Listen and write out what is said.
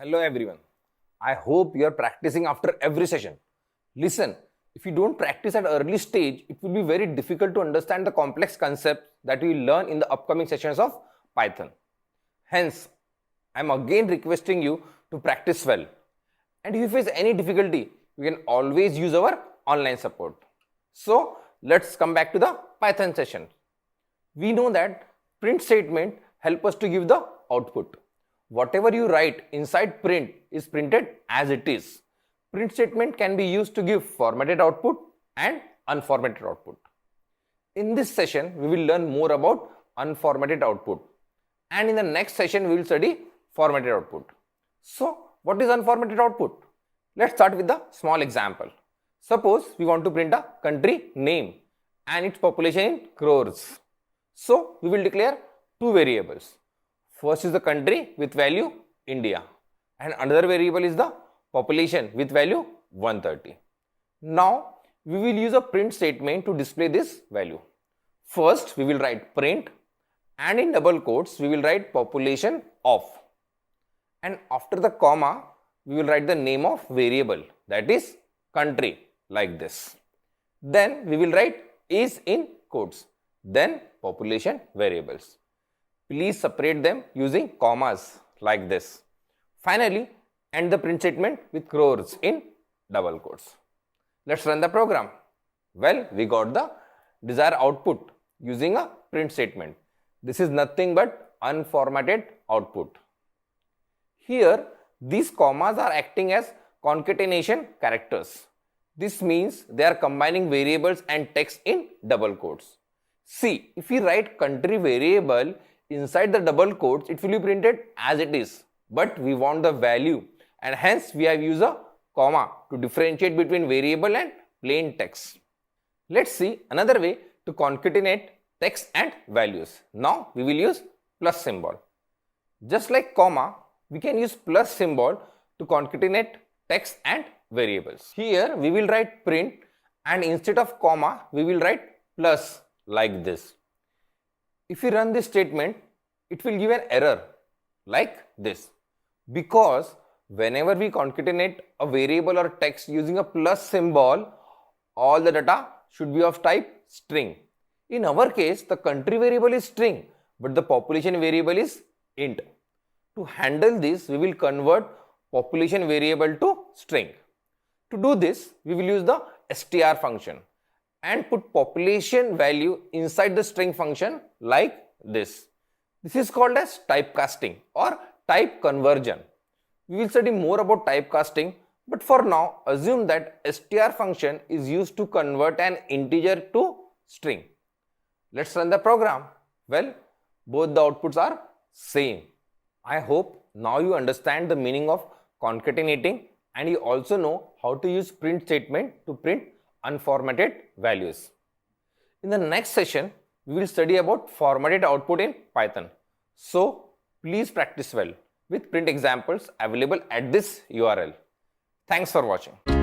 Hello everyone. I hope you are practicing after every session. Listen, if you don't practice at early stage, it will be very difficult to understand the complex concepts that we will learn in the upcoming sessions of Python. Hence, I am again requesting you to practice well. And if you face any difficulty, you can always use our online support. So, let's come back to the Python session. We know that print statement help us to give the output. Whatever you write inside print is printed as it is. Print statement can be used to give formatted output and unformatted output. In this session, we will learn more about unformatted output. And in the next session, we will study formatted output. So, what is unformatted output? Let's start with the small example. Suppose we want to print a country name and its population in crores. So, we will declare two variables. First is the country with value India and another variable is the population with value 130. Now, we will use a print statement to display this value. First, we will write print and in double quotes, we will write population of. And after the comma, we will write the name of variable, that is country, like this. Then we will write is in quotes, then population variables. Please separate them using commas like this. Finally, end the print statement with crores in double quotes. Let's run the program. Well, we got the desired output using a print statement. This is nothing but unformatted output. Here, these commas are acting as concatenation characters. This means they are combining variables and text in double quotes. See, if we write country variable inside the double quotes, it will be printed as it is. But we want the value and hence we have used a comma to differentiate between variable and plain text. Let's see another way to concatenate text and values. Now we will use plus symbol. Just like comma, we can use plus symbol to concatenate text and variables. Here we will write print and instead of comma, we will write plus like this. If we run this statement, it will give an error like this. Because whenever we concatenate a variable or text using a plus symbol, all the data should be of type string. In our case, the country variable is string, but the population variable is int. To handle this, we will convert population variable to string. To do this, we will use the str function and put population value inside the string function like this. This is called as typecasting or type conversion. We will study more about typecasting, but for now assume that str function is used to convert an integer to string. Let's run the program. Well, both the outputs are same. I hope now you understand the meaning of concatenating and you also know how to use print statement to print unformatted values. In the next session, we will study about formatted output in Python. So, please practice well with print examples available at this URL. Thanks for watching.